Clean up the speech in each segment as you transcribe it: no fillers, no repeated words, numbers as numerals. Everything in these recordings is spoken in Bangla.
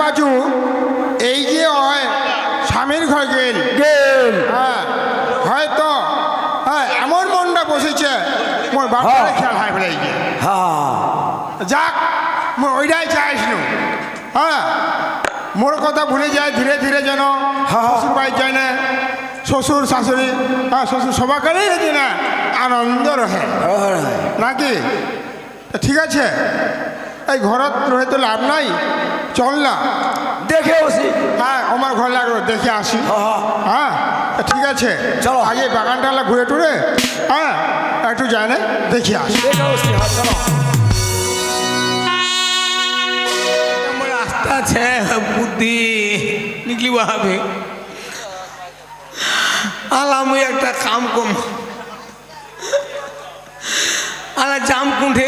বাজু এই যে হয় স্বামীর ঘর গেল হ্যাঁ হয়তো হ্যাঁ এমন মনটা বসেছে মোর বাবার খেয়াল হয় বলে যাক মোর ওইটাই চাইছিল হ্যাঁ মোর কথা ভুলে যায় ধীরে ধীরে যেন শ্বশুর বাড়ি যায় না শ্বশুর শাশুড়ি হ্যাঁ শ্বশুর সবাকারেই যদি না আনন্দ রহে নাকি ঠিক আছে এই ঘরত রয়ে তো লাভ নাই চল না দেখে আসি। হ্যাঁ আমার ঘর লাগলো দেখে আসি হ্যাঁ ঠিক আছে চলো। আগে বাগানটা ঘুরে টুরে হ্যাঁ একটু যায় না দেখি আসি দেখে আসি, হ্যাঁ, চলো। रास्ता है बुद्धि निकली वहाँ पे आला मुझे एक काम कम आला जाम कुंठे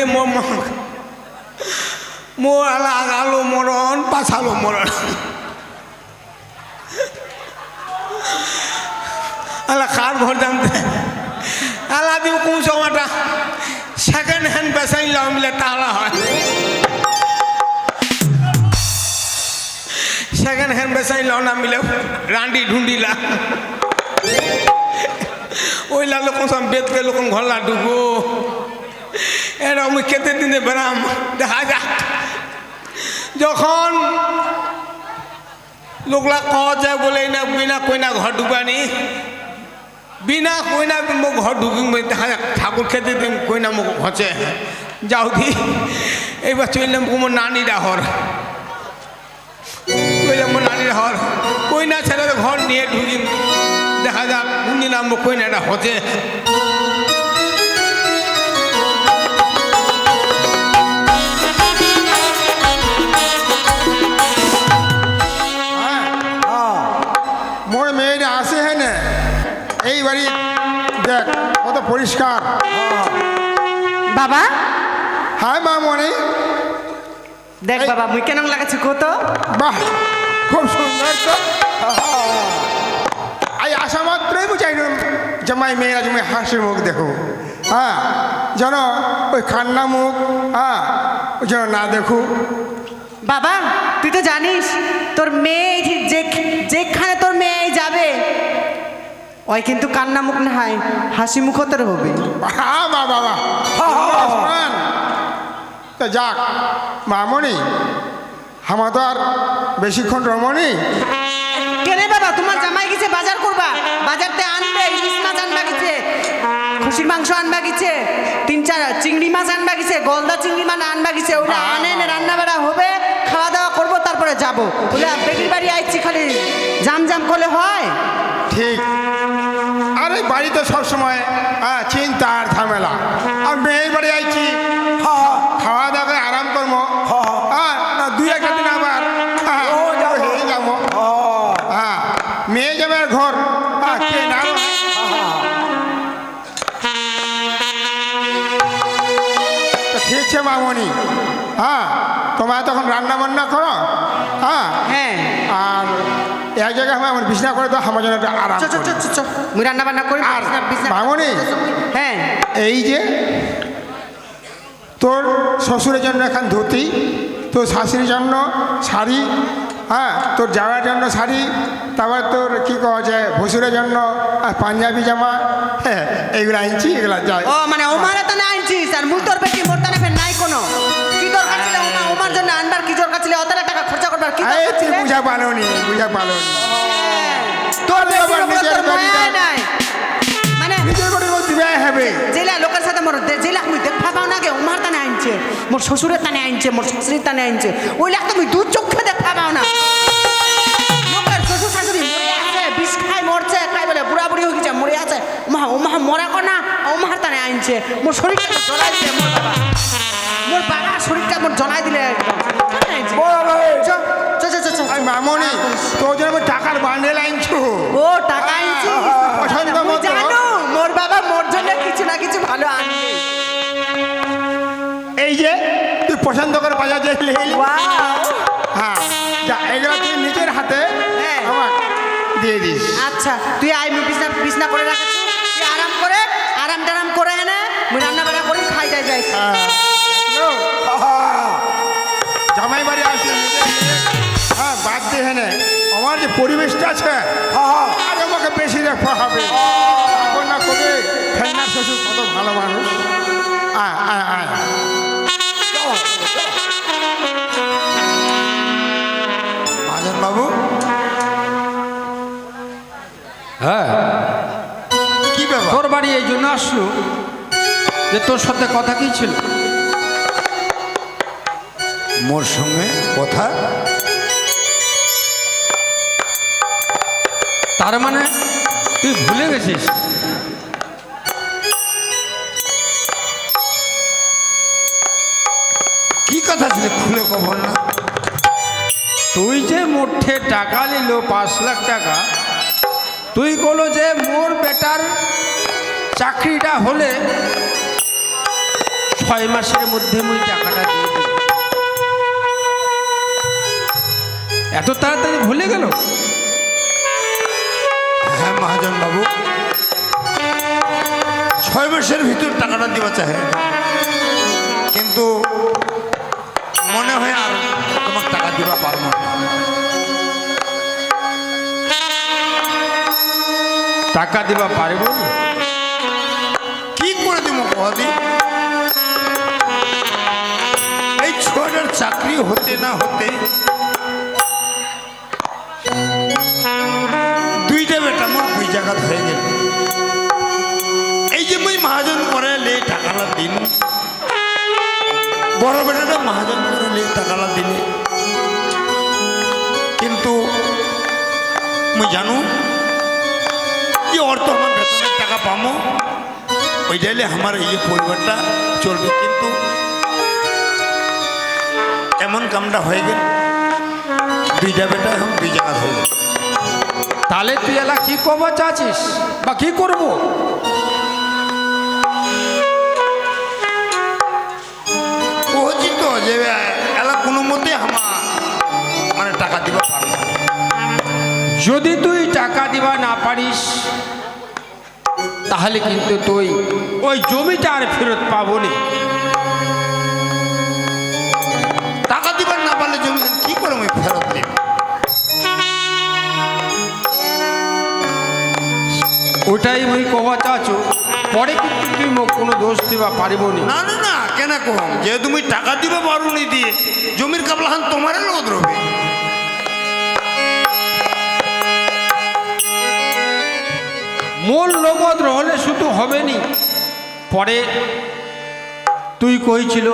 मोर आला आगालो मरण पाछालो मरण आला खार भर दाम आला दिव कौन सा माटा सेकेंड हैंड पैसा ही लाओ मिले ताला है सेकेंड हैंड बेसाई लौना मिले रांडी ढूंढी ला ওই লা লোক সব বেদ কে লোক ঘর লা ডুবো এরা আমি কেতে দিনে বেরাম দেখা যা যখন লোকলা কহ যায় বলে না বিনা কইনা ঘর ডুবানি বিনা কইনা মো ঘর ডুবি দেখা যাক ঠাকুর খেতে দিন কইনা মুখ হচ্ছে যাও দি এইবার চললাম কুমোর নানি ডাহর আমার নানির ঘর কইনা ছেড়ে ঘর নিয়ে ঢুকি দেখা যাক কোনদিন আমরা কইনাটা হচ্ছে মোর মেয়েরা আসে হ্যাঁ না এই বাড়ি দেখ কত পরিষ্কার বাবা হ্যাঁ মা মনে দেখ বাবা মুই কেন লাগাচ্ছি কত বাহ খুব সুন্দর তো এই আসা মাত্রই বুঝাইলাম জামাই মেয়েরা তুমি হাসির মুখ দেখো হ্যাঁ যেন ওই কান্না মুখ হ্যাঁ যেন না দেখো বাবা তুই তো জানিস তোর মেয়ে যেখানে তোর মেয়ে যাবে ওই কিন্তু কান্না মুখ না হয় হাসি মুখ তোর হবে হ্যাঁ মা বাবা তা যাক মামনি আমার তো আর বেশিক্ষণ রমণী কেনে বাবা তোমার জামাই গেছে বাজার করবা বাজারতে আনবে ইলিশ মাছ আনবা গেছে খুশির মাংস আনবা গেছে 3-4 চিংড়ি মাছ আনবা গেছে গলদা চিংড়ি মাছ আনবা গেছে ওটা আনে রান্না বাড়া হবে খাওয়া দাওয়া করবো তারপরে যাবো বলে বেটির বাড়ি আইছি খালি জাম জাম করলে হয় ঠিক আরে বাড়িতে সবসময় চিন্তা আর ঝামেলা আর মেয়ের বাড়ি আইছি খাওয়া দাওয়া করে আরাম করবো দুই একটা দিন আবার হয়ে যাবো হ্যাঁ মেয়ে যাবে আর ঘর কে না ঠিক আছে মামনি হ্যাঁ তোমার তখন রান্না বান্না করো হ্যাঁ হ্যাঁ আর এক জায়গায় আমার বিছনা করে তো আমার জন্য একটা আরাম মুই রান্না বান্না করি আর মামনি হ্যাঁ এই যে তোর শ্বশুরের জন্য এখন ধুতি তোর শাশুড়ির জন্য শাড়ি হ্যাঁ তোর যাওয়ার জন্য শাড়ি তারপর তোর কী কওয়া যায় ভসুরের জন্য পাঞ্জাবি জামা হ্যাঁ এইগুলো আনছি এগুলো যায় ও মানে ওমারে তো না আনছিস আর মুই তোর বেটি মোর তানে ফের নাই কোনো কি দরকার ছিল ওমার জন্য আনবার কি দরকার ছিল অতটা টাকা খরচা করবার কি দরকার ছিল বুঝা পালোনি তোর আবার নিজের বাড়িটা নাই মানে নিজের বাড়ির মধ্যে বিয়ে হবে জেলা লোকের সাথে মোর জেলা মুই দেখা পাও না গে ওমার তানে আনছে মোর শ্বশুরের তানে আনছে মোর শাশুড়ির তানে আনছে ওই লাখ তুমি দু চোখে দেখা পাও না লোকের শ্বশুর শাশুড়ি মরে আছে বিষ খাই মরছে খাই বলে বুড়া বুড়ি হয়ে গেছে মরে আছে ওমা মরা কো না ওমার তানে আনছে মোর শরীরটা জ্বলাই দিলে মোর বাবা শরীরটা মোর জ্বলাই দিলে মামনি তোর জন্য আমি টাকার বান্ডেল আনছো ও টাকা আনছি পছন্দ মতো জানো মোর বাবা মোর জন্য কিছু না কিছু ভালো আনবে এই যে তুই পছন্দ করে বাজার যাইলে হ্যাঁ যা এগুলো তুই নিজের হাতে আমার দিয়ে দিস আচ্ছা তুই আই বিছনা করে রাখিস তুই আরাম টারাম করে এনে মুই রান্না বান্না করি খাই যাই জামাই বাড়ি আসি এখানে আমার যে পরিবেশটা আছে আর আমাকে বেশি দেখা হবে এখন না কবে ফেলনার শ্বশুর কত ভালো মানুষ আয় আয় আয় মহাজন বাবু হ্যাঁ কি ব্যাপার তোর বাড়ি এই জন্য আসলো যে তোর সাথে কথা কি ছিল? মোর সঙ্গে কথা তার মানে তুই ভুলে গেছিস? কি কথা ছিল খুলে কখন না তুই যে মোটে টাকা নিল 5 লাখ টাকা, তুই বলো যে মোর বেটার চাকরিটা হলে 6 মাসের মধ্যে মুই টাকাটা দিয়ে দেব। এত তাড়াতাড়ি ভুলে গেল? হ্যাঁ মহাজন বাবু 6 মাসের ভিতর টাকাটা দিবা চাহে কিন্তু মনে হয় আর তোমার টাকা দিবা পারবো না টাকা দিবা পারব না? কি করে দিব কদি এই ছোটার চাকরি হতে না হতে দুইটা বেটা মোর 2 জায়গা হয়ে গেল এই যে মুই মহাজন করে লে টাকালা দিন বড় বেটাটা মহাজন করে লে টাকালা দিলে কিন্তু মুই জানো যে অর্থ আমার বেতনের টাকা পামো ওই যাইলে আমার এই পরিবারটা চলবে কিন্তু এমন কামটা হয়ে গেল দুইটা বেটা এখন 2 জায়গা হয়ে গেল তাহলে তুই এলা কি করবা চাচ্ছিস বা কি করব? কহছি তো যে এলা কোনো মতে আমার মানে টাকা দিবা পারবো না। যদি তুই টাকা দিবা না পারিস তাহলে কিন্তু তুই ওই জমিটা আর ফেরত পাবো না। টাকা দিবার না পারলে জমি কি করে আমি ফেরত দিব ওটাই মুই কবা চাচ্ছ পরে কিন্তু তুই মোক কোনো দোষ দিবা পারিব না। না না না কেন কম যে তুমি টাকা দিবা পারো নি দিয়ে জমির কাবলাখান তোমার লোদ রবে মূল নগদ রহলে শুধু হবে নি, পরে তুই কইছিল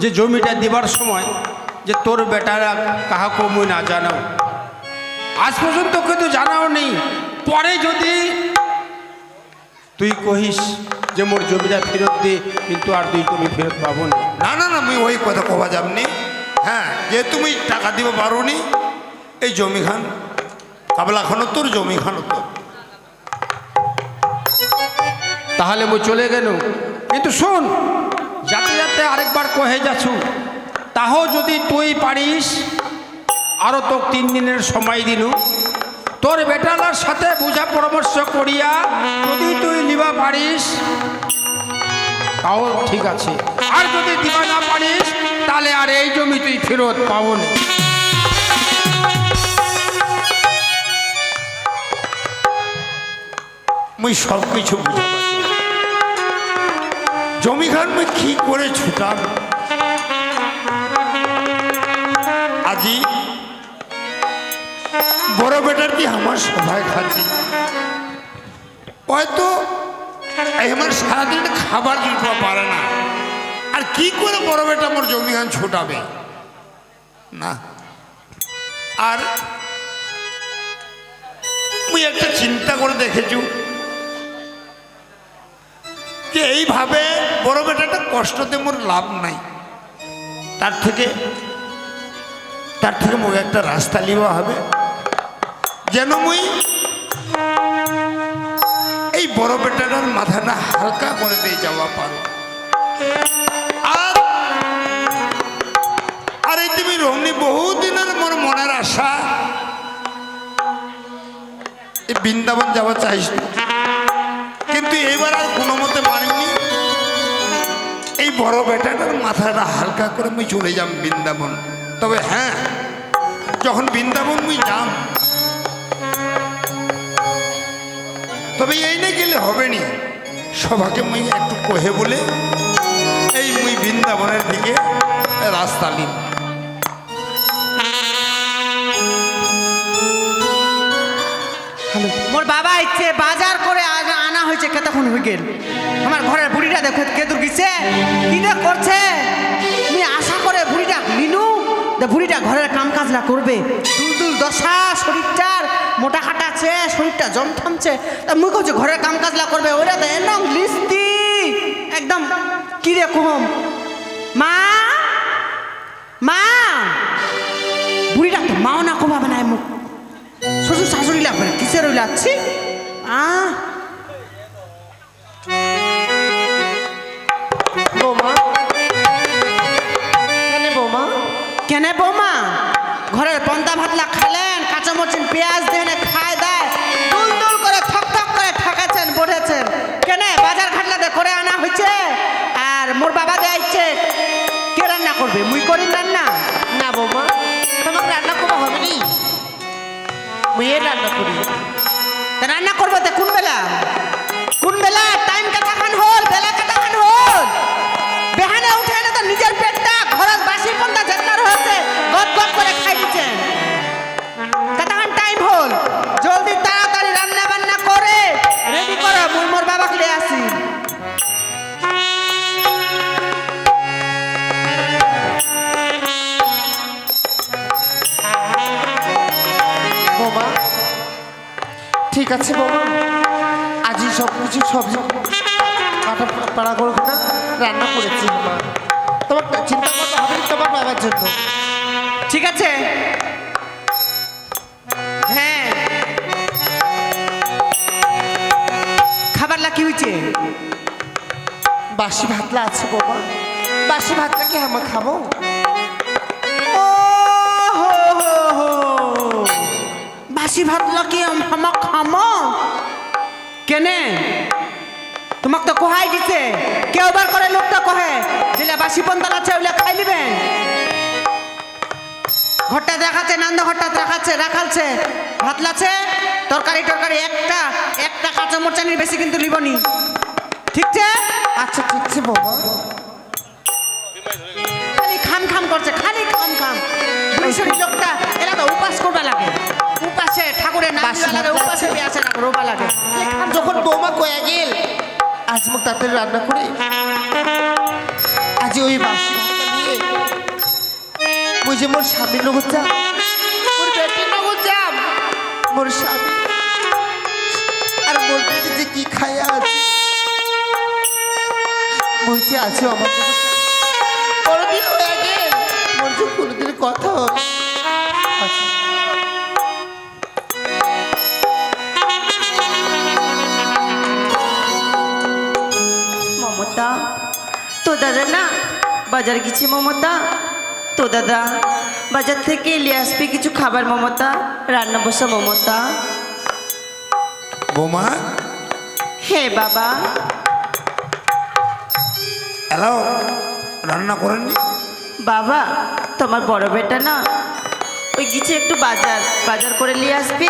যে জমিটা দিবার সময় যে তোর বেটারা কাহাকে মুই না জানাও, আজ পর্যন্ত কিন্তু জানাও নেই। পরে যদি তুই কহিস যে মোর জমিটা ফেরত দে কিন্তু আর তুই জমি ফেরত পাবো না। না না না আমি ওই কথা কবা যাবনি হ্যাঁ যে তুমি টাকা দিবা পারো নি এই জমি খান কাবলাখানো তোর জমি খানো তোর তাহলে মুই চলে গেল। কিন্তু শোন, যাতে যাতে আরেকবার কহে যাচ্ছ, তাও যদি তুই পারিস আরও তো 3 দিনের সময় দিল, তোর বেটালার সাথে বুঝা পরামর্শ করিয়া যদি তুই নিবা পারিস তাও ঠিক আছে, আর যদি দিবা না পারিস তাহলে আর এই জমি তুই ফেরত পাবো না। মুই সব কিছু বুঝা পাচ্ছি জমি খান মুই কি করে ছুটাম আজি বড় বেটার দিয়ে আমার সবাই খাচ্ছি হয়তো আমার সারাদিন খাবার জুটবা পারে না আর কি করে বড় বেটা আমার জমি খান ছুটাবে না। আর মুই একটা চিন্তা করে দেখেছু যে এইভাবে বড় বেটাটা কষ্টতে মোর লাভ নাই, তার থেকে মুই একটা রাস্তা লিবা হবে যেন মুই এই বড় বেটাটার মাথাটা হালকা করে দিয়ে যাওয়া পারো। আর এই তুমি রমনি বহুদিনের মোর মনের আশা এই বৃন্দাবন যাওয়া চাইছ কিন্তু এইবার আর কোনো মতে মানিনি এই বড় বেটাটার মাথাটা হালকা করে আমি চলে যাম বৃন্দাবন। তবে হ্যাঁ যখন বৃন্দাবন মুই যাম, তবে এই না গেলে হবে নি, সবাকে মুই একটু কহে বলে এই মুই বৃন্দাবনের দিকে রাস্তা নিম। মোর বাবা ইচ্ছে বাজার করে আনা হয়েছে কতক্ষণ হয়ে গেল। আমার ঘরের বুড়িটা দেখো কেতুর গেছে কি না করছে। আমি আশা করে বুড়িটা নিনু, বুড়িটা ঘরের কাম কাজ না করবে। দুলদুল দশা, শরীরটার মোটা খাটা আছে, শরীরটা জম থামছে। তা মুই কইছি ঘরের কাম কাজ না করবে, ওরা তো একদম লিস্তি একদম কি রে কম। মা মা, বুড়িটা তো মাও না কমাবে না মুখ, শ্বশুর শাশুড়ি লাগবে কিসের ওই লাগছি। বৌমা, কেন বৌমা? কেন বৌমা, ঘরের পন্তা ভাতলা খালেন, কাঁচামরিচ পেঁয়াজ দেন খায় দেয়, দুল দুল করে ঠক ঠক করে ঠকাচ্ছেন বটেছেন। কেন বাজার ঘাটলাতে করে আনা হয়েছে, আর মোর বাবা দেয়াইছে। কে রান্না করবে? মুই করি রান্না? না বৌমা, তোমাকে রান্না করা হবে নি, মুয়ে রান্না করি। তা রান্না করবো তো কোন বেলা? কোন বেলা? টাইম কাটাখান হল, বেলা কাটাখান হল। বেহানে উঠে না তো নিজের পেটটা ঘরের বাসি পন্তা যেতনা হয়েছে গদ গদ করে খাই দিচ্ছেন। কাটাখান টাইম হল, জলদি তাড়াতাড়ি রান্না বান্না করে রেডি করো, মুই মোর বাবাকে লিয়ে আসি। বৌমা ঠিক আছে বৌমা, আজই সব কিছু সবজি কাটা পাড়া করবো না, রান্না করেছি বৌমা। তোমার চিন্তা করতে হবে না তোমার বাবার জন্য। ঠিক আছে, হ্যাঁ। খাবারলা কি হয়েছে? বাসি ভাতলা আছে বৌমা, বাসি ভাতটা কি আমরা খাবো? ও হো হো হো, বাসি ভাত লাগে আমাক খামো কেনে? তোমাক তো কোহাই দিছে, কেউ বার করে লোকটা কহে যেলে বাসি পন্তাল আছে ওইলে খাই নিবেন। ঘরটা দেখাচ্ছে, নান্দ ঘরটা দেখাচ্ছে, রাখালছে, ভাত লাছে, তরকারি টরকারি একটা একটা কাঁচা মরচানির বেশি কিন্তু লিবনি, ঠিক আছে? আচ্ছা ঠিক আছে বৌমা। খালি খাম খাম করছে, খালি খাম খাম। বুড়ি লোকটা এরা তো উপাস করবা লাগে, উপাসে ঠাকুরের নাম দিবা লাগে, উপাসে পেঁয়াজে না রোবা লাগে। যখন বৌমা কয়া গেল আজ মুখ তাড়াতাড়ি রান্না করি, আজ ওই বাসি ভাতটা নিয়ে মুই যে মোর স্বামীর নগর যাম, মোর বেটির নগর যাম, মোর স্বামী আর মোর বেটি যে কি খাইয়া আছে, মুই যে আছে আমার বড়দিন হয়ে গেল, মোর যে কোনোদিন কথা হবে। আচ্ছা মমতা, তো দাদা না বাজার গেছে মমতা, তো দাদা বাজার থেকে নিয়ে আসবে কিছু খাবার মমতা, রান্না বসা মমতা। বৌমা, হে বাবা, হ্যালো, রান্না করেননি? বাবা তোমার বড় বেটা না ওই গেছে একটু বাজার বাজার করে নিয়ে আসবে,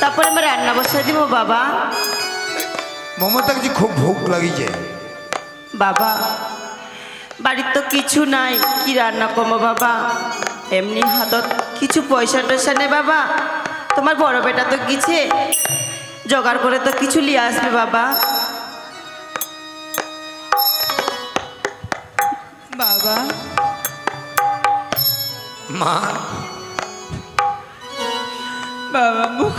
তারপরে আমি রান্না বসাই দিব বাবা। মমতা কাছে খুব ভোগ লাগিছে। বাবা বাড়ির তো কিছু নাই, কি রান্না করবো বাবা, এমনি হাতত কিছু পয়সা টয়সা নেই বাবা। তোমার বড় বেটা তো গেছে জোগাড় করে তো কিছু নিয়ে আসবে বাবা। বাবা মা, বাবা মুখ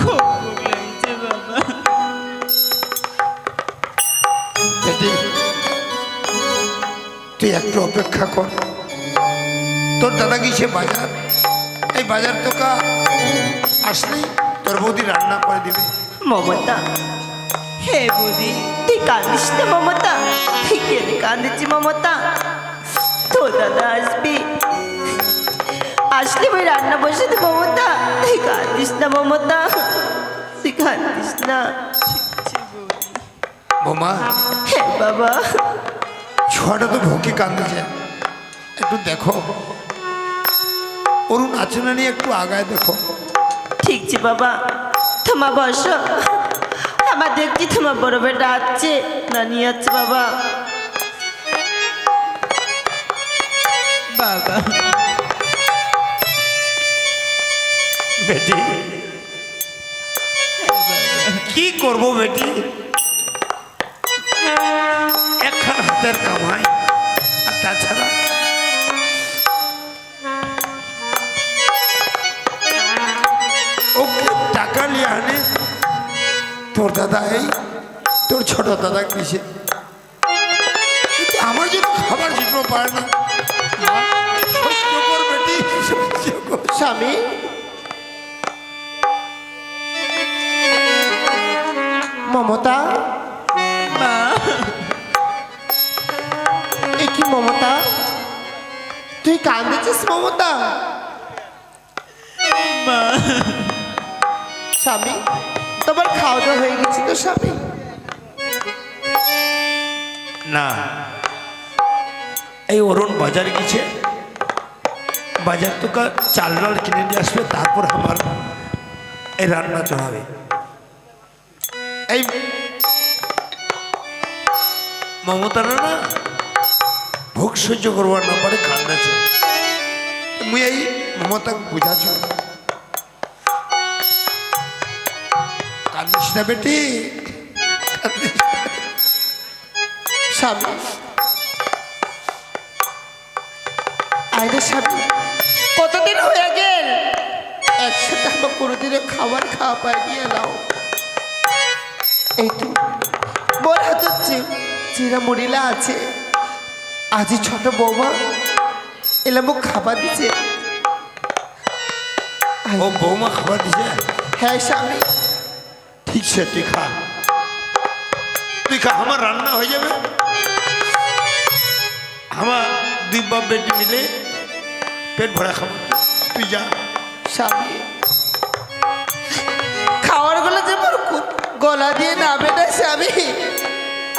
লাগছে বাবা। বেটি, তুই একটু অপেক্ষা কর, তোর দাদা গেছে বাজার, এই বাজার তোকা আসলেই তোর বৌদি রান্না করে দিবে। মমতা, হে বৌদি তুই কাঁদিস না মমতা, কেন কাঁদিছি মমতা, তো দাদা আসবি, আসলে ওই রান্না বসে দে মমতা, তুই কাঁদিস না মমতা, তুই কাঁদিস না। বৌমা, হে বাবা, ছোয়াটা তো ভুকে কাঁদতেছে, একটু দেখো। অরুণ আছে না নিয়ে একটু আগায় দেখো। ঠিক আছে বাবা, তোমার বস। আমার দেখছি তোমার বড় বেটা আছে না নিয়ে যাচ্ছে বাবা। বাবা বেটি কি করব বেটি, একখান হাতের কামাই, আর তাছাড়া ও টাকা নিয়ে আনে তোর দাদা, এই তোর ছোট দাদা কিসে, কিন্তু আমার জন্য খাবার জুটবো পারে না। সহ্য কর বেটি, সহ্য কর। স্বামী, মমতা, এ কি মমতা, তুই কাঁদছিস মমতা? স্বামী, তোমার খাওয়া দাওয়া হয়ে গেছে তো স্বামী? না, এই অরুণ বাজারে গেছে, বাজার থেকে চাল ডাল কিনে নিয়ে আসবে, তারপর আমার এই রান্না চড়াবে। এই মমতারা না ভোগ সহ্য করবার না পারে কান্দাছে, মুই এই মমতাকে বুঝাছ, কান্দিস না বেটি, কান্দিস না। স্বামী, আইরে স্বামী, কতদিন হয়ে গেল একসাথে আমার কোনোদিনও খাবার খাওয়া পাইনি এলাও। এই তো মোর হাতের চিরা মরিলা আছে, আজি ছোট বৌমা এলা মোক খাবার দিছে। ও বৌমা খাবার দিছে? হ্যাঁ স্বামী। ঠিক সে, তুই খা, তুই খা, আমার রান্না হয়ে যাবে, আমার দুই বাপ বেটি মিলে পেট ভরা খাবো, তুই যা। স্বামী, খাওয়ার গুলো যে মোর গলা দিয়ে নামে না স্বামী।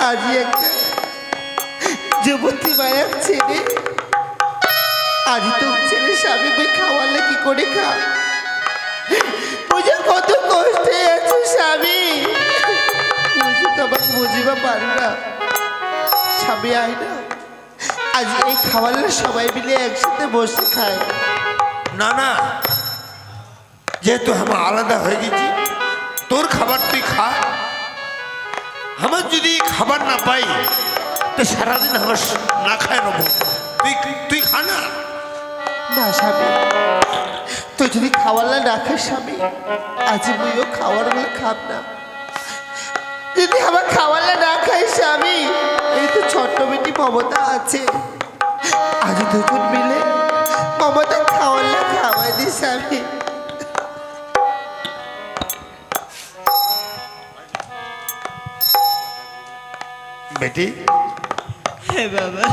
আজি একটা যুবতী মায়ের ছেলে, আজি তো ছেলে স্বামী, বই খাওয়ালে কি করে খা, বুঝে কত কষ্টে আছে স্বামী, বুঝে তো আমাকে বুঝিবা পারি না স্বামী। আয় না, আজ এই খাওয়ালে সবাই মিলে একসাথে বসে খায়। না না, যেহেতু আমার আলাদা হয়ে গেছি, তোর খাবার তুই খা, আমার যদি খাবার না পাই তো সারাদিন আমার না খায় নেবো, তুই তুই খা না। না স্বামী, তুই যদি খাওয়ালে না খাস স্বামী, আজ মুইও খাওয়ার বলে খাব না। যদি আমার খাওয়ালে না খাই স্বামী, এই তো ছোট্ট বেটি মমতা আছে, আজ দুজন মিলে মমতা খাওয়ালে খাওয়াই দি স্বামী। বেটি, হ্যাঁ বাবা,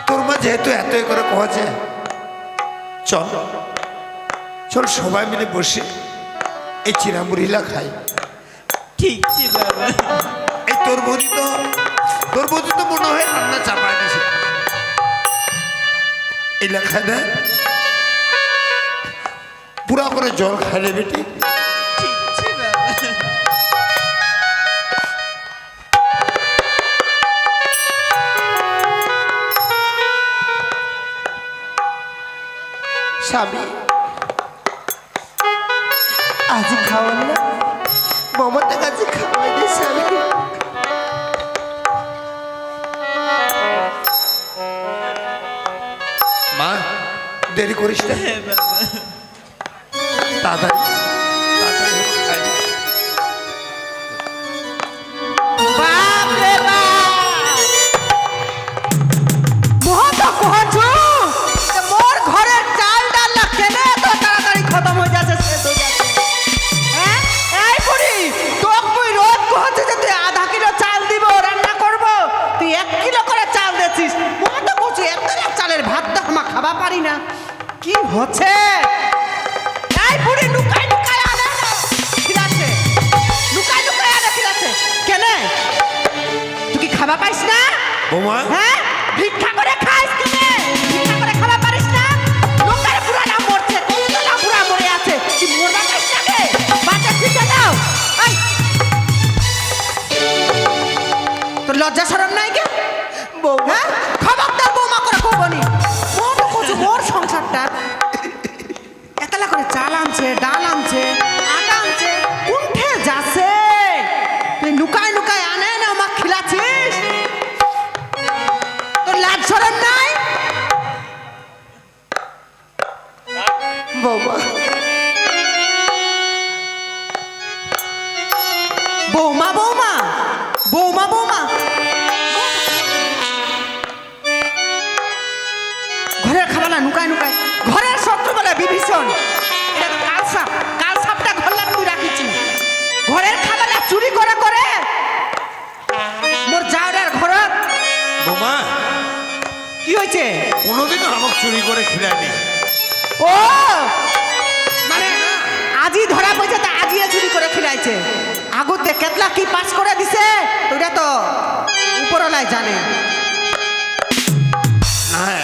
তোর মা যেহেতু এতই করে কছে, চল চল সবাই মিলে বসে এই চিরামুড়িলা খাই। ঠিক আছে বাবা। এই তোর বৌদি তো মনে হয় রান্না চাপায় দিছে, এই লেখা দেয় পুরা করে জল খাইলে বেটি। ঠিক আছে বাবা। স্বামী, আজ খাওয়ালে মমতা কাছে খাওয়াই দি স্বামী। মা, দেরি করিস না, হ্যাঁ বাবা। তাড়াতাড়ি তাড়াতাড়ি খাই। বাপ রে বাপ, মহতো কহছু মোর ঘরের চাল ডাল না কেনে এত তাড়াতাড়ি খতম হয়ে যাচ্ছে, শেষ হয়ে যাচ্ছে। হ্যাঁ, এই বুড়ি, তোক মুই রোজ কহছি যে তুই আধা কিলো চাল দিব, রান্না করব, তুই 1 কিলো করে চাল দিছিস। মহতো কহছু এত চালের ভাত তো আমা খাবা পারি না, কি হচ্ছে? এই বুড়ি, লুকাই লুকাই আনে না খিলাছে, লুকাই লুকাই আনে খিলাছে কেনে? তুই কি খাবা পাইস না? বৌমা, হ্যাঁ, ভিক্ষা করে খাইস কেনে? ভিক্ষা করে খাবা পারিস না? লাজ শরম নাই? বৌমা বৌমা বৌমা বৌমা বৌমা ঘরের খাবালা নুকায় নুকায়, ঘরের শত্রু বলে বিভীষণ। এটা তো কালসাপ, কালসাপটা ঘরলা তুই রাখিছি। ঘরের খাবালা চুরি করে করে মোর যাওয়ার ঘরত। বোমা কি হয়েছে? কোনোদিনও আমাকে চুরি করে খিলায়নি। ও মানে আজই ধরা পড়ছে, তা আজই চুরি করে খিলাইছে। আগুতে কেতলা কি পাস করে দিছে ওটা তো উপরলাই জানে। হ্যাঁ,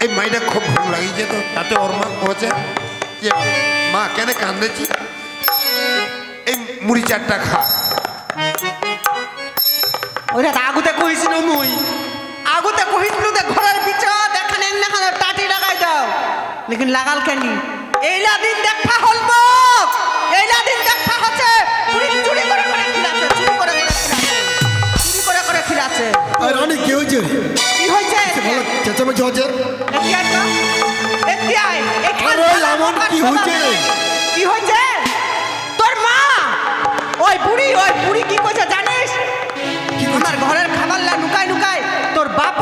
এই মাইটা খুব ভালো লাগিয়েছে তো, তাতে ওর মা বলছে যে মা কেন কান্দেছি, এই মুড়ি চারটা খা। ওইটা তো আগুতে কইছিল মুই, আগুতে কইছিল যে ঘরের পিছনে দেখানে দেখানে টাটি লাগাই দাও, লেকিন লাগাল কেনি? এইলা দিন দেখা হলব, এইলা দিন দেখা হচ্ছে পুরি চুরি করে করে খিলাছে, চুরি করে করে খিলাছে, চুরি করে করে খিলাছে। রানী কি হয়েছে? কি হয়েছে? ভালো চেঁচামেচি হচ্ছে। এতিয়াই তো এতিয়াই আরে এমন কি হয়েছে? কি হয়েছে? তোর মা ওই বুড়ি কি কইছে জানিস? আমার ঘরের খাবার লা নুকাই নুকাই তোর বাপ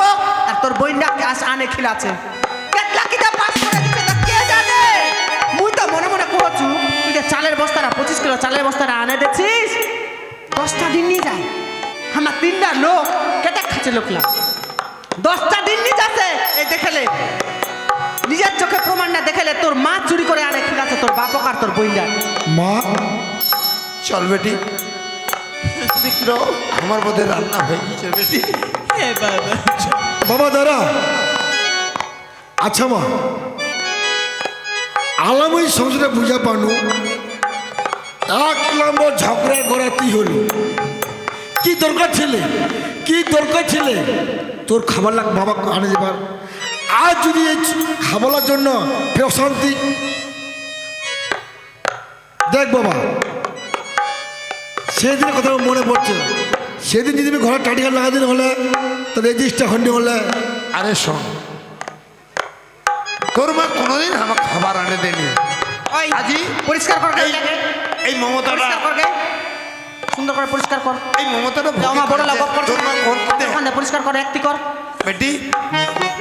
আর তোর বইনটা আস আনে খিলাছে। কেতলা কিটা পাস করে দিছে তা কে জানে? মুই তো মনে মনে কহছু তুই যে চালের বস্তাটা 25 কিলো চালের বস্তাটা আনে দেছিস, 10টা দিন নিয়ে যায়। আমার 3টা লোক কেটে খাচ্ছে লোকলা, 10টা দিন নিয়ে যাচ্ছে। এই দেখেলে নিজের চোখে প্রমাণ না দেখেলে তোর মা চুরি করে আনে খিলাছে তোর বাপক আর তোর বইনটা। মা চল বেটি, বিক্রম আমার বোধে রান্না হয়ে গেছে বেটি। বাবা দাঁড়া। আচ্ছা মা, আলাম ওই সংসারে বুঝা পানু 1 নম্বর ঝগড়া করা তুই হলো। কি দরকার ছিলে, কি দরকার ছিলে তোর খাবার লাগ বাবা আনে যাবার? আজ যদি এই খাবারের জন্য ফের অশান্তি। দেখ বাবা, সেদিনের কথা আমার মনে পড়ছে। সেদিন যদি আমি ঘরে টাটিকার লাগা দিন হলে, তো রেজিস্টার খন্ডি হলে। আরে শোন, তোর মা কোনোদিন আমাকে খাবার আনে দেয়নি। ওই আজি পরিষ্কার কর গে, এই মমতাটা, পরিষ্কার কর গে, সুন্দর করে পরিষ্কার কর। এই মমতাটা যাও মা বড় লাগব কর, তোর মা করতে ওখানে পরিষ্কার কর, একটি কর। বেটি,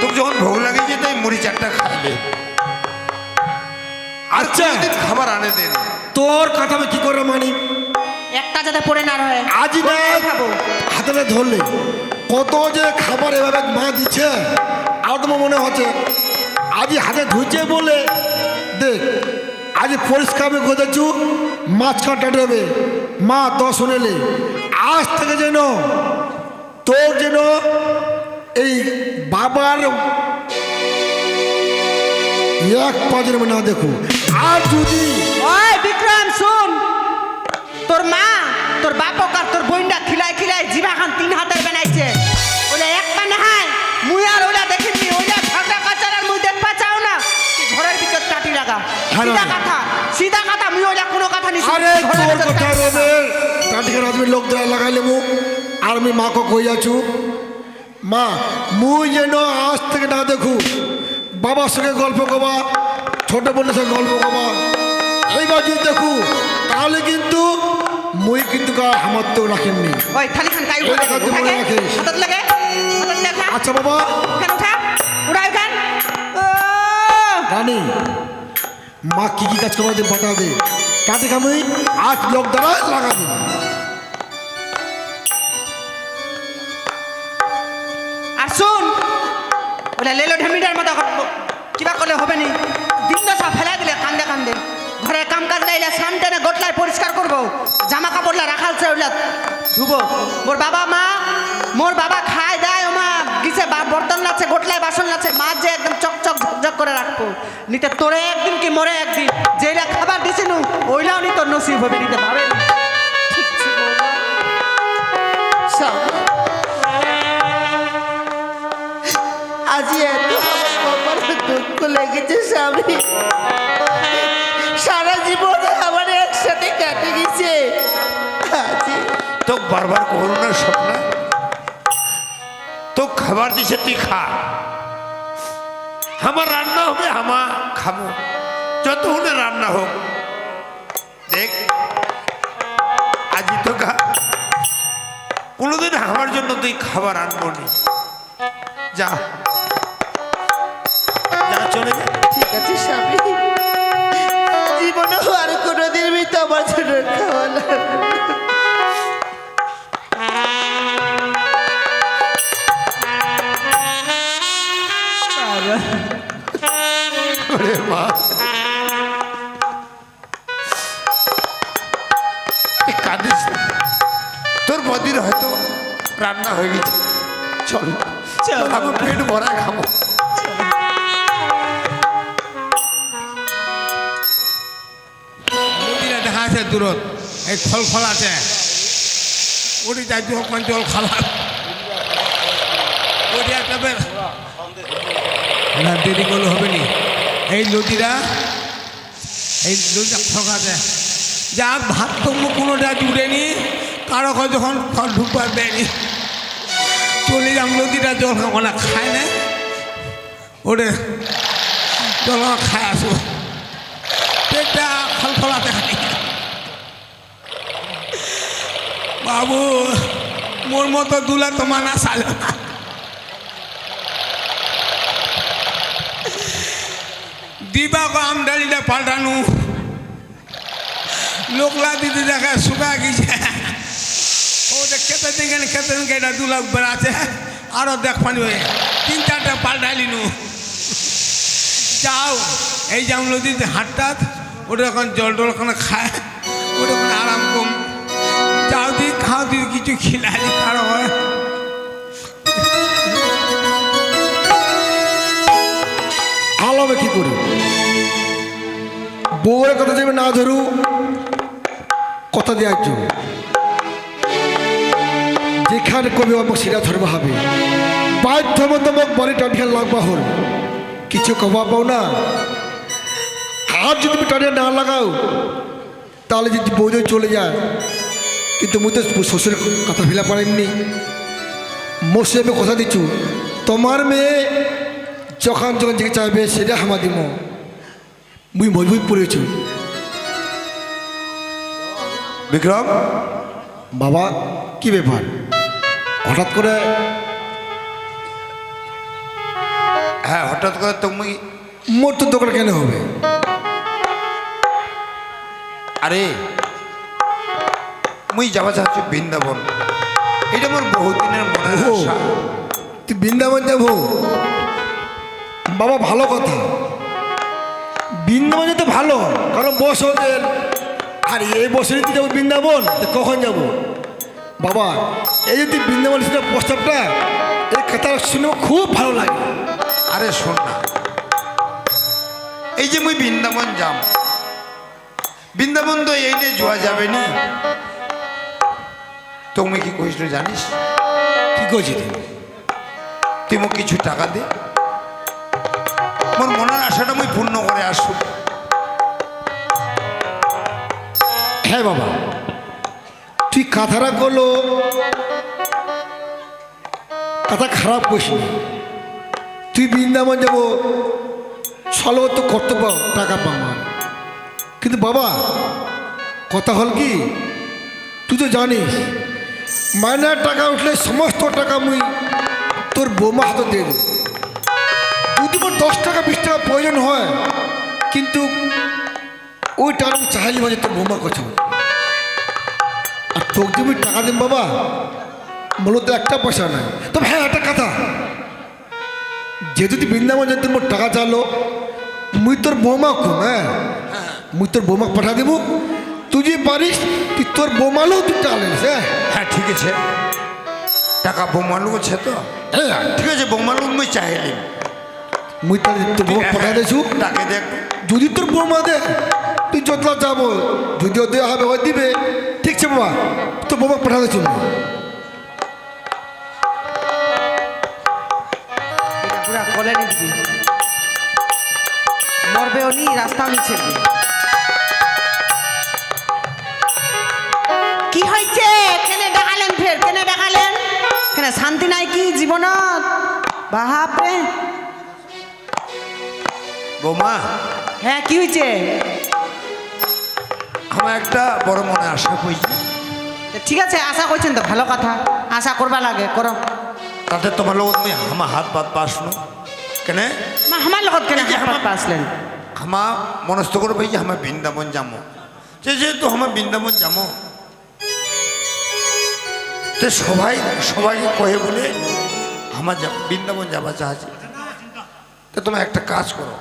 তোর যখন ভোগ লাগিয়েছে তাই মুড়ি চারটা খাইলে, আর আচ্ছা। কোনোদিন খাবার আনে দেয়নি। তোর কথা আমি কি করে মানি? একটা যাতে পড়ে না রহে। আজ না খাবো হাতে ধরলে কত যে খাবার এভাবে মা দিচ্ছে, আর তোমার মনে হচ্ছে আজ হাতে ধুচ্ছে বলে দেখ আজ পরিষ্কার আমি গোদেছু, মাঝখান টাটবে মা তো শুনেলে আজ থেকে যেন তোর যেন এই বাবার এক পাজের না দেখো। আর যদি ওই বিক্রম শুন, তোর মা তোর বাপক আর তোর বইনটা খিলাই খিলাই জিভা খান 3 হাতের বানাইছে। ওলা একটা না হয় মুই আর ওলা দেখিনি, ওলা ঝগড়া কাচার আর মুই দেখবা চাও না। তুই ঘরের ভিতর টাটি লাগা, সিধা কথা, সিধা কথা। মুই ওলা কোনো কথা নিছি। আরে তোর কথা রবে টাটিকার আদমি লোক দ্বারা লাগাইলে মু আর আমি মাকে কই যাচ্ছু মা মুই যেন আজ থেকে না দেখু বাবার সঙ্গে গল্প করবা, ছোট বোনের সঙ্গে গল্প করবা। এইবার যদি দেখু তাহলে কিন্তু মুই কিন্তু আমার তো রাখেননি। ওই থালি খান কাই ওই কথা তুই মনে রাখিস। হাতত লাগে, হাতত লাগা। আচ্ছা বাবা কেন উঠা উড়াই গান। রানী মা কি কি কাজ করবা বাতা দে, কাটে কামি আজ লোক দ্বারা লাগাবি। আর শুন, ওলা লেলো ঢেমিটার মতো কিবা করলে হবে নি। দিন দশা ফেলাই দিলে কান্দে কান্দে। ঘরে কাম কাজ লাইলে সানটেনে গোটলায় পরিষ্কার করবো, জামা কাপড়লা রাখালছে ওইলা ধুবো। মোর বাবা খায় দেয়, ও মা গিছে বর্তন লাগছে, গোটলায় বাসন লাগছে, মাছ যে একদম চকচক ঝকঝক করে রাখবো। নিতে তোরে একদিন কি মরে একদিন যেইলা খাবার দিছি নু ওইলাও নি তোর নসিব হবে, নিতে ভাবে না। ঠিক আছে বৌমা। আজি এত আমার কপালে দুঃখ লেগেছে স্বামী, সারা জীবন আমার একসাথে কেটে গেছে। আজি তো বারবার করো না স্বপ্না, তো তো খাবার দিছে তুই খা, আমার রান্না হবে আমার খাবো, যত হলে রান্না হোক। দেখ আজি তো খা, কোনোদিন আমার জন্য তুই খাবার আনবো নি। যা যা চলে যা। ঠিক আছে স্বামী, জীবনে আর কোনোদিন আমি তোমার জন্য খাওয়া লাগবে না। ওরে মা, তুই কাঁদিস না। তোর বদির হয়তো রান্না হয়ে গেছে, চল আমি পেট ভরা খাবো। নদীরা দেখা আছে দূরত, এই খল খল আছে, ওটি যাই হোক জল খালা ওটি একটা বের না, দেরি করলে হবে নি। এই নদীরা খল আছে, যা ভাত তো কোনোটা জুড়েনি, কারো যখন ফল ঢুকবার দেয়নি, চলে যাম নদীটা জল খাবো না, খায় না ওরে জল খায় আসবো, পেটটা খলখলাতে খাই। বাবু মোর মতো দুলা তোমার না সাল দিবা গো আমদানিটা পাল্টানো, লোকলা দিদি দেখা শুকা গেছে, ও খেতে দিন খেতে দিন এটা 2 লাখ বেড়াচ্ছে, আরো দেখ পানি হয়ে 3-4টা পাল্টাইলিনু। যাও এই যাও নদীতে হাটটাত, ওটা এখন জল টল ওখানে খায়, ওটা ওখানে আরাম কম, যাও দিই খাও দিই কিছু খিলাই কারো হয়। আলামে কি করি, বউয়ের কথা যাবে না ধরু, কথা দেওয়ার জন্য যেখানে কবি অমুক সেটা ধরবা হবে, বাধ্যমতমক বলে টানিয়া লাগবা হল, কিছু কবা পাও না। আর যদি তুমি টানিয়া না লাগাও তাহলে যদি বৌদি চলে যায়, কিন্তু মুই তো শ্বশুরের কথা ফেলা পারেননি, মোসে আমি কথা দিচ্ছু, তোমার মেয়ে যখন যখন যে চাইবে সেটা হামা দিব, মুই মজবুত পড়েছ। বিক্রম, বাবা কি ব্যাপার হঠাৎ করে? হ্যাঁ হঠাৎ করে তুমি, মোর তো দোকান কেন হবে? আরে মুই যাওয়া চাচ্ছি বৃন্দাবন, এটা আমার বহুদিনের মনে ও, তুই বৃন্দাবন যাবো? বাবা ভালো কথা, বৃন্দাবন যেতে ভালো, কারণ বস হোটেল, আর এই বছরই তুই যাবো বৃন্দাবন, তো কখন যাব? বাবা এই যে তুই বৃন্দাবন সেটা প্রস্তাবটা, এই কথা শুনে খুব ভালো লাগে। আরে শোন না, এই যে মুই বৃন্দাবন যাম, বৃন্দাবন তো এই নিয়ে যাওয়া যাবে না, তুমি কি কইস জানিস? কি করছি তুই মোক কিছু টাকা দে, মোর মনের আশাটা মুই পূর্ণ করে আসু। হ্যাঁ বাবা, তুই কথাটা করলো, কথা খারাপ করিস না। তুই বৃন্দাবন যাবো সলবত কর্তব্য টাকা পাওয়া, কিন্তু বাবা কথা হল কি, তুই তো জানিস মাইনার টাকা উঠলে সমস্ত টাকা মুই তোর বৌমা হাতে দিয়ে দেব। যদি মোর 10 টাকা 20 টাকা প্রয়োজন হয়, কিন্তু ওই টাকা আমি চাইলি মাঝে তোর বৌমার কথা, আর তোকে যে আমি টাকা দিন বাবা মূলত একটা পয়সা নাই। তবে হ্যাঁ একটা কথা, যেহেতু তুই বৃন্দাবন যেতে মোট টাকা চালো, মুই তোর বৌমা খুব, হ্যাঁ মুই তোর বৌমা পাঠা দেবো, তুই যে পারিস তুই তোর বৌমালেও তুই টাকা নিস। হ্যাঁ হ্যাঁ ঠিক আছে, টাকা বোমালু আছে তো, হ্যাঁ ঠিক আছে বোমালু মুই চাইলি, মুই তাহলে তোর বৌমা পাঠা দিয়েছু, তাকে দেখ যদি তোর বৌমা দে তুই যতলা যাবো, যদিও দেওয়া হবে ওই দিবে, ঠিক আছে বাবা তোর বৌমা পাঠা দিয়েছু। পুরা কলে নিবি, মরবেও নি, রাস্তাও নিচ্ছে। কি হয়েছে? কেনে দেখালেন ফের? কেনে দেখালেন? কেনে শান্তি নাই কি জীবনত বাপরে। বৌমা, হ্যাঁ কি হয়েছে? আমার একটা বড় মনে আশা কইছি। ঠিক আছে আশা করছেন তো ভালো কথা, আশা করবা লাগে করো। তাতে তোমার লগত মুই আমার হাত পাত পাসনো কেনে মা আমার লগত কেন হাত আসলেন? আমার মনস্থ করে ভাই যে আমার বৃন্দাবন যাবো, যেহেতু আমার বৃন্দাবন যাবো তো সবাইকে কহে বলে আমার বৃন্দাবন যাবা চাচ্ছি। তো তোমার একটা কাজ করো,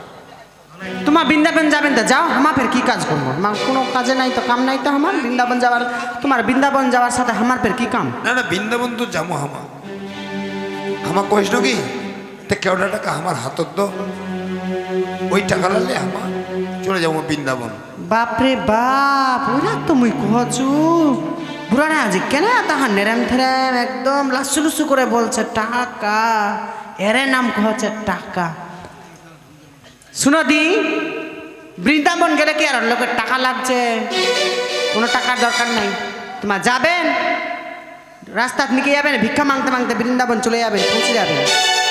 তোমার বৃন্দাবন যাবেন তো যাও, আমার ফের কি কাজ করবো? আমার কোনো কাজে নাই তো কাম নাই তো আমার বৃন্দাবন যাওয়ার। তোমার বৃন্দাবন যাওয়ার সাথে আমার ফের কি কাম? না না বৃন্দাবন তো যাবো আমার কইস কি তো কেউটা টাকা আমার হাতত দো, ওই টাকা লাগলে আমার চলে যাবো বৃন্দাবন। বাপরে বাপ, ওরা তো মুই কহছু বুড়ারা আজি কেন তাহার নেরাম থেরাম একদম লাসু লুসু করে বলছে টাকা, এরে নাম কহছে টাকা। শুনো দি, বৃন্দাবন গেলে কি আর লোকের টাকা লাগছে? কোনো টাকার দরকার নাই। তোমার যাবেন রাস্তা নিকে যাবেন, ভিক্ষা মাংতে মাংতে বৃন্দাবন চলে যাবেন, পৌঁছে যাবেন।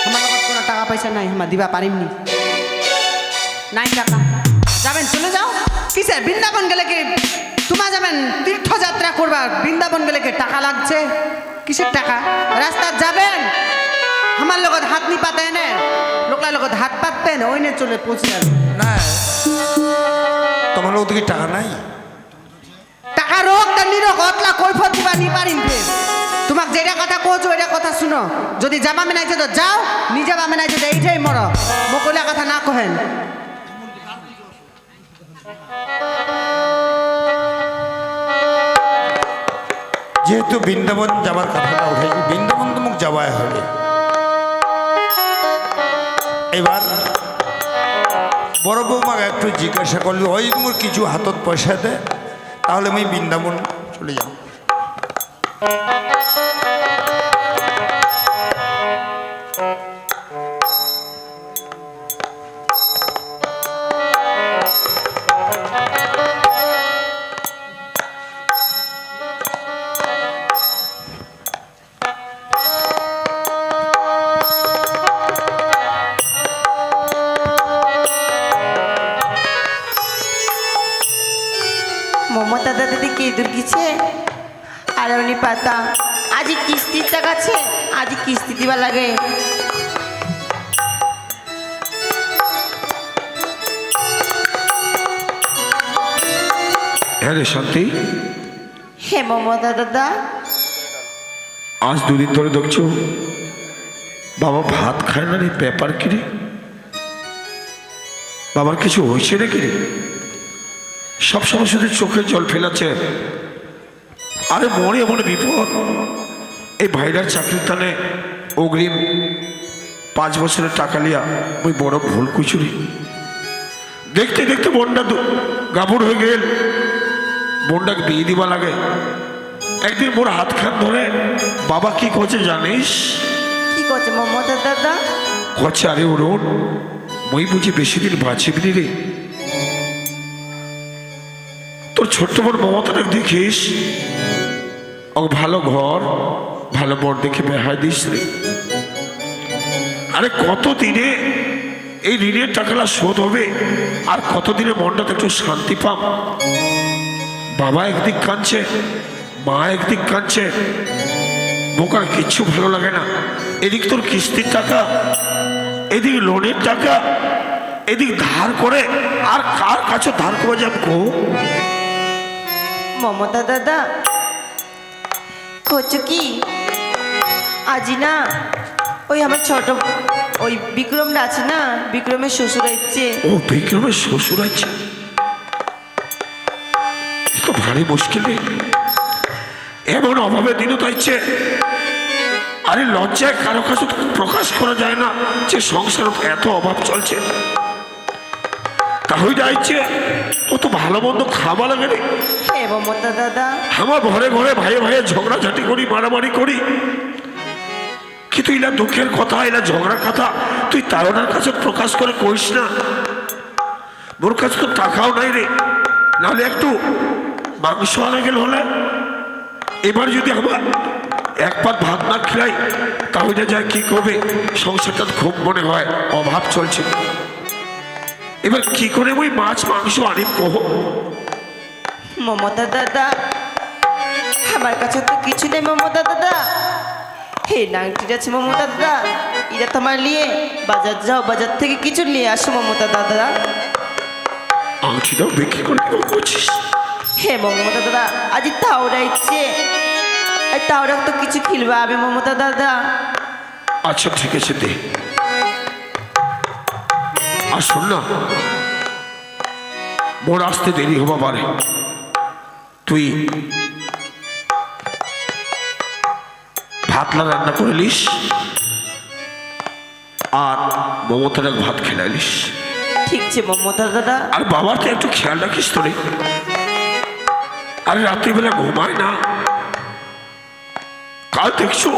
আমার লগত কোনো টাকা পয়সা নাই, আমার দিবা পারিমনি, নাই টাকা। যাবেন চলে যাও। কিসের বৃন্দাবন গেলে কি তোমার যাবেন তীর্থযাত্রা করবা, বৃন্দাবন গেলে কি টাকা লাগছে? কিসের টাকা? রাস্তা যাবেন আমার লগত হাত নি পাতে নে, লোকলা লগত হাত পাততেন ওই নে চলে পৌঁছে যাবেন। না তোমার লোক কি টাকা নাই? টাকা রোগ তা নিরোগ অতলা কৈফত দিবা নি পারিম ফের। তোমাক যেটা কথা কোচ ওইটা কথা শুনো। যদি যাবা মেনাইছে তো যাও, নিজে বা মেনাইছে তো এইটাই মর, মকলা কথা না কহেন। যেহেতু বৃন্দাবন যাবার কথাটা উঠেছি, বৃন্দাবন তো মুখ যাওয়াই হবে। এবার বড় বৌমাকে একটু জিজ্ঞাসা করলি ওই তোমার কিছু হাতত পয়সা দেয় তাহলে আমি বৃন্দাবন চলে যাব। মমতা দাদা দিকে ইঁদুর গিছে আর উনি পাতা আজি কিস্তির টাকা আছে, আজি কিস্তি দিবা লাগে। হ্যাঁ রে শান্তি, হে মমতা দাদা, আজ দুদিন ধরে দেখছো বাবা ভাত খায় না রে, ব্যাপার কি রে? বাবার কিছু হয়েছে নাকি রে? সবসময় শুধু চোখে জল ফেলাচ্ছে। আরে মরে এমন বিপদ, এই ভাইরার চাকরির তালে অগ্রিম 5 বছরের টাকা লিয়া ওই বড় ভুল কুচুরি। দেখতে দেখতে বোনটা গাভর হয়ে গেল, বোনটাকে বিয়ে দিবা লাগে। একদিন মোর হাত খান ধরে বাবা কি করছে জানিস? কি করছে মমতা দাদা? করছে আরে অরুণ, মই বুঝি বেশি দিন বাঁচিবনি রে। তোর ছোট্ট বোন মমতাটা দেখিস, ও ভালো ঘর ভালো বর দেখে বেহাই দিস রে। আরে কত দিনে এই ঋণের টাকাটা শোধ হবে, আর কতদিনে মনটাতে একটু শান্তি পাম। বাবা একদিক কাঁদছে, মা একদিক কাঁদছে, বোকার কিচ্ছু ভালো লাগে না। এদিক তোর কিস্তির টাকা, এদিক লোনের টাকা, এদিক ধার করে, আর কার কাছে ধার করে যাব গো? মমতা দাদা করছো কি? আজি না ওই আমার ছোট ওই বিক্রমটা আছে না, বিক্রমের শ্বশুর হচ্ছে। ও বিক্রমের শ্বশুর আছে, তো ভারী মুশকিল রে। এমন অভাবে দিনও তাইছে, আরে লজ্জায় কারো কাছে প্রকাশ করা যায় না যে সংসার এত অভাব চলছে। তাহলে যাইছে ও তো ভালো মন্দ খাওয়া লাগে রে। হে মমতা দাদা, আমার ঘরে ঘরে ভাইয়ে ভাইয়ে ঝগড়াঝাটি করি, মারামারি করি, কিন্তু এলা দুঃখের কথা, এলা ঝগড়ার কথা তুই তারনার কাছে প্রকাশ করে কইস না। মোর কাছে তো টাকাও নাই রে, নাহলে একটু মাংস আনা গেল হলে। এবার যদি আমার এক পাত ভাত না খেলাই তাহলে যায় কি করবে? সংসারটা খুব মনে হয় অভাব চলছে। এবার কি করে ওই মাছ মাংস আনি কহ? মমতা দাদা, আমার কাছে তো কিছু নেই মমতা দাদা। হে নাংটিটা আছে মমতা দাদা, এটা তোমার নিয়ে বাজার যাও, বাজার থেকে কিছু নিয়ে আসো মমতা দাদা। আংটিটাও বিক্রি করে দেবো বলছিস? হে মমতা দাদা, আজ তাওরা ইচ্ছে, তাওরা তো কিছু খেলবা আমি মমতা দাদা। আচ্ছা ঠিক আছে দে। আর শোন না, মোর আসতে দেরি হবা পারে, তুই ভাতলা রান্না করে লিস আর মমতার ভাত খেলাইলিস। ঠিক আছে মমতা দাদা। আর বাবার তো একটু খেয়াল রাখিস তো রে। আরে রাত্রিবেলা ঘুমায় না। কাল দেখছো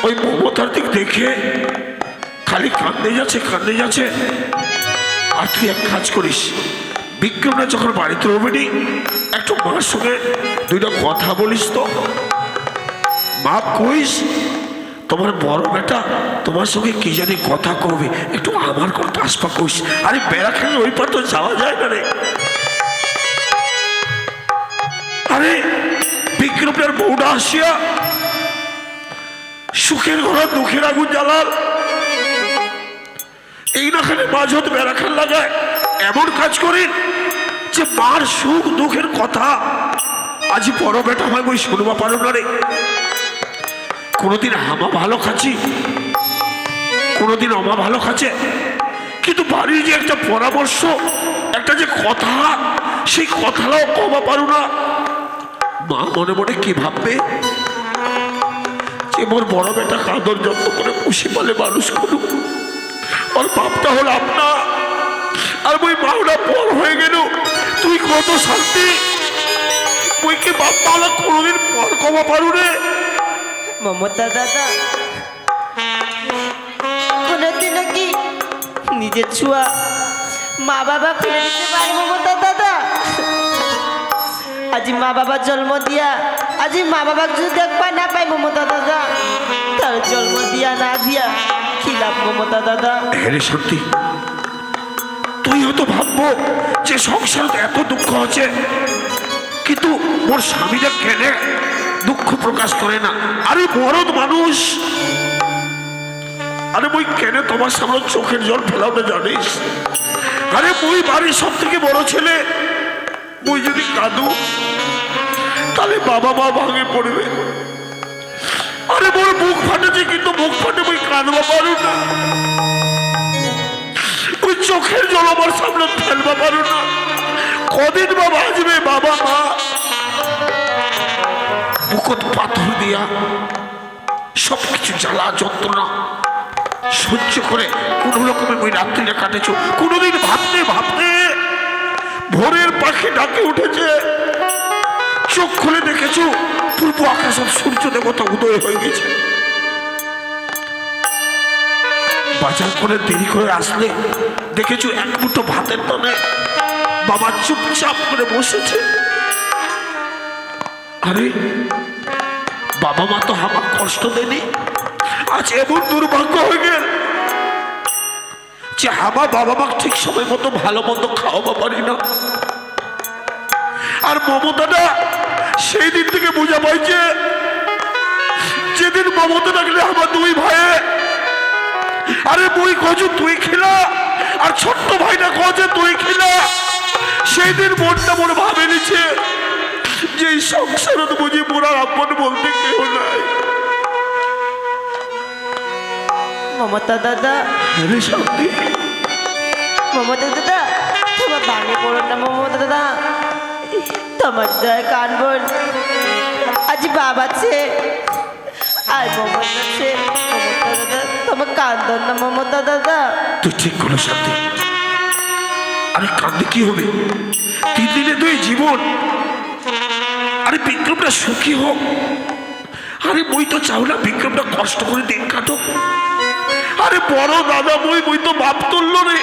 ওই মমতার দিক দেখে খালি কান্দে যাচ্ছে। আর তুই এক কাজ করিস, বিক্রমরা যখন বাড়িতে রবেনি একটু মার সঙ্গে দুইটা কথা বলিস তো। মা কইস তোমার বড় বেটা তোমার সঙ্গে কি জানি কথা কবে, একটু আমার কথা আসপা কইস। আরে বেড়া খেলে ওই পার তো যাওয়া যায় না রে। আরে বিক্রমের বউটা আসিয়া সুখের ঘর দুঃখের আগুন জ্বালাল, এই না খানে মাঝত বেড়া খেল লাগায় এমন কাজ করেন যে মার সুখ দুঃখের কথা আজ বড় বেটা হয় বই শুনবা পারো না রে। কোনোদিন হামা ভালো খাচ্ছি, কোনোদিন অমা ভালো খাচ্ছে, কিন্তু বাড়ির যে একটা পরামর্শ, একটা যে কথা, সেই কথাটাও কমা পারো না। মা মনে মনে কি ভাববে যে মোর বড় বেটা কাদর যত্ন করে পুষি পালে মানুষ করুক, আর বাপটা হল আপনা, আর ওই মাওটা পর হয়ে গেল। তুই কত শান্তি, ওইকে বাপ তাহলে কোনোদিন পর কমা পারু রে। মমতা দাদা, কোনোদিন কি নিজের ছুয়া মা বাবা ফিরে দিতে পারে মমতা দাদা? আজি মা বাবা জন্ম দিয়া, আজি মা বাবা যদি দেখবা না পাই মমতা দাদা, তার জন্ম দিয়া না দিয়া কি লাভ মমতা দাদা? হ্যাঁ সত্যি, তুই হয়তো ভাববো যে সংসারে এত দুঃখ আছে, কিন্তু ওর স্বামীটা কেন দুঃখ প্রকাশ করে না? আরে বড় মানুষ, আরে বই কেন তোমার সামনে চোখের জল ফেলাওটা জানিস? আরে বই বাড়ির সব থেকে বড় ছেলে, বই যদি কাঁদু তাহলে বাবা মা ভাঙে পড়বে। আরে বড় বুক ফাটেছে, কিন্তু বুক ফাটে বই কাঁদবা পারো না, ওই চোখের জল আমার সামনে ফেলবা পারো না। কদিন বাবা আসবে বাবা মা বুকত পাথর দিয়া সবকিছু জ্বালা যন্ত্রণা সহ্য করে কোন রকমের ওই রাত্রিটা কাটেছ। কোনোদিন ভাবতে ভাবতে ভোরের পাখি ডাকে উঠেছে, চোখ খুলে দেখেছো পূর্ব আকাশের সূর্য দেবতা উদয় হয়ে গেছে। বাজার করে দেরি করে আসলে দেখেছো এক মুঠো ভাতের তলে বাবা চুপচাপ করে বসেছে। আরে বাবা মা তো আমার কষ্ট দেয়নি, আজ এমন দুর্ভাগ্য হয়ে গেল যে আমার বাবা মা ঠিক সময় মতো ভালো মতো খাওয়াবা পারি না। আর মমতাটা সেই দিন থেকে বোঝা পাইছে, যেদিন মমতা থাকলে আমার দুই ভাইয়ে, আরে বই কজু তুই খেলা আর ছোট্ট ভাইটা কজে তুই খেলা, সেই দিন মনটা মনে ভাবে নিছে যে এই সংসারে তো বুঝি মোরার আপন বলতে কেউ নাই। মমতা দাদা, আরে শান্তি, মমতা দাদা তোমার বাঙে পড়ো না মমতা দাদা, তোমার দয় কানবন আজ বাবা আছে আর মমতা আছে। মমতা দাদা তোমার কান্দন না মমতা দাদা। তুই ঠিক করো শান্তি, আরে কান্দে কি হবে? 3 দিনে তুই জীবন, আরে বিক্রমটা সুখী হোক। আরে বই তো চাও না বিক্রমটা কষ্ট করে দিন কাটো। আরে বড় দাদা বই তো বাপ তুললো রে,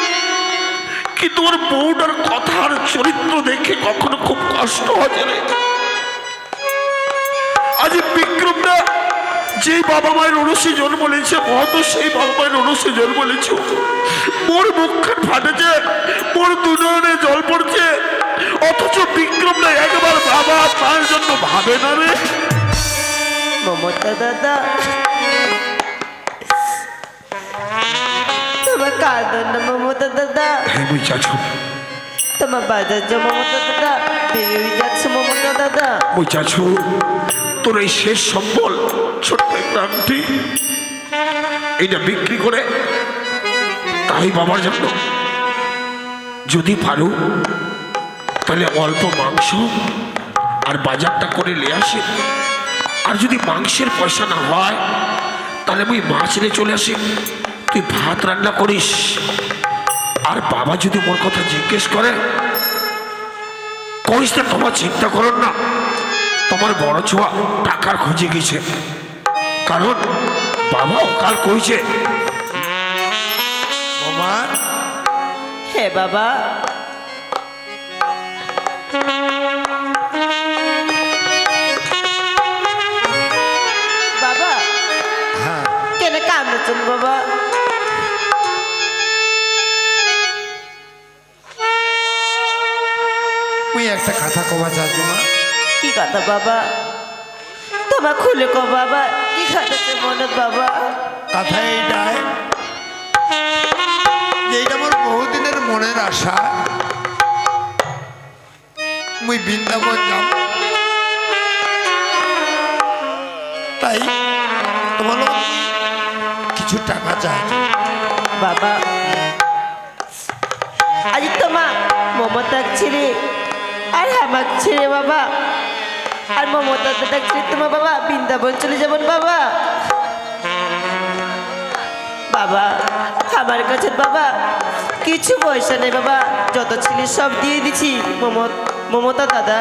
কিন্তু ওর বউটার কথার চরিত্র দেখে কখনো খুব কষ্ট হচ্ছে রে। আর আজ বিক্রম না যেই বাবা মায়ের অনুষ্ঠে জন্ম নিয়েছে মহত সেই বাবা মায়ের অনুষ্ঠে জন্ম নিয়েছ। মোর মুখখান ফাটেছে, মোর দুজনে জল পড়ছে, অথচ বিক্রম না একবার বাবা মায়ের জন্য ভাবে না রে। মমতা দাদা, তোমার কাঁদন না মমতা দাদা। হ্যাঁ মুই চাচু, তোমার বাজার যা মমতা দাদা, দেরি যাচ্ছে মমতা দাদা। মুই চাচু, তোর এই শেষ সম্বল ছোট্ট একটা আংটি এইটা বিক্রি করে তাই বাবার জন্য যদি পারো তাহলে অল্প মাংস আর বাজারটা করে নিয়ে আসি। আর যদি মাংসের পয়সা না হয় তাহলে মুই মাছ নিয়ে চলে আসি, তুই ভাত রান্না করিস। আর বাবা যদি মোর কথা জিজ্ঞেস করে কইস না তোমার চিন্তা করো না, তোমার বড় ছোয়া টাকার খুঁজে গেছে, কারণ বাবা কাল কইছে। বৌমা হে বাবা, বাবা হ্যাঁ কেন কান্দাচ্ছেন বাবা? মুই একটা কথা কবা চাচ্ছি মা। কি কথা বাবা? তোমার খুলে কো বাবা, কি খাটাচ্ছে মনত বাবা? কথা এইটাই যে এইটা আমার বহুদিনের মনের আশা, মুই বৃন্দাবন যাব। তাই তোমার লোক কিছু টাকা চাই বাবা আজ তোমার মমতাক ছেড়ে আর হামাক ছেড়ে বাবা, আর মমতা দাদাক ছেড়ে তোমার বাবা বৃন্দাবন চলে যাবেন বাবা। বাবা আমার কাছে বাবা কিছু পয়সা নেই বাবা, যত ছিল সব দিয়ে দিছি মমতা দাদা।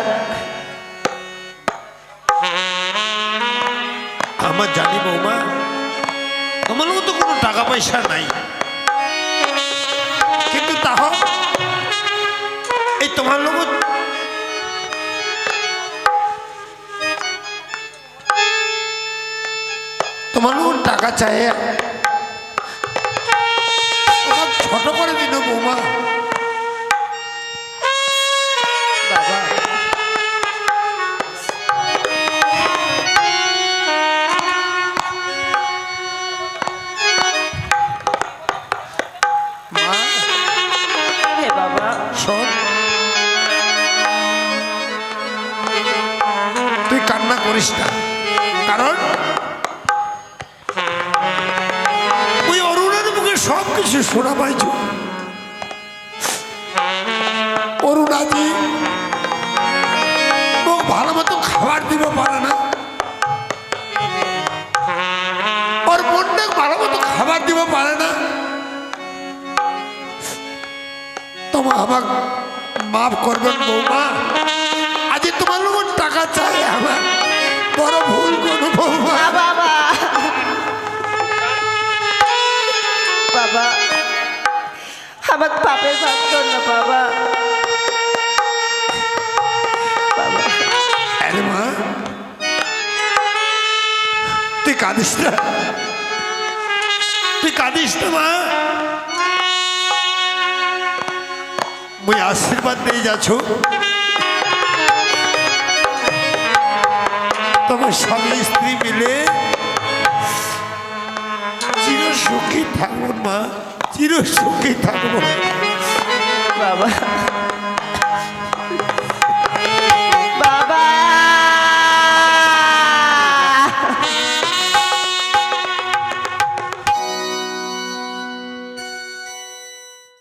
আমার জানি বৌমা, আমার লোক তো কোনো টাকা পয়সা নাই, কিন্তু তাহ এই তোমার লোক টাকা চাই, তোমার ছোট করে দিন বৌমা। বাবা মা হে বাবা, শোন, তুই কান্না করিস না, কারণ ওই অরুণের মুখে সব কিছু শোনা পাইছ। অরুণাজি মুখ ভালো মতো খাবার দিব পারে না, ওর মনটা ভালো মতো খাবার দিব পারে না। তোমার আমার মাফ করবেন বৌমা, আজ তোমার লোক টাকা চাই, আমার বড় ভুল করবো বৌমা। বাবা বাবা আমার পাপের ভাগ না বাবা। বাবা আরে মা, তুই কাঁদিস না, তুই কাঁদিস না মা, মুই আশীর্বাদ দিয়ে যাচ্ছ, তোমার স্বামী স্ত্রী মিলে চির সুখী থাকবো মা, চির সুখী থাকবো। বাবা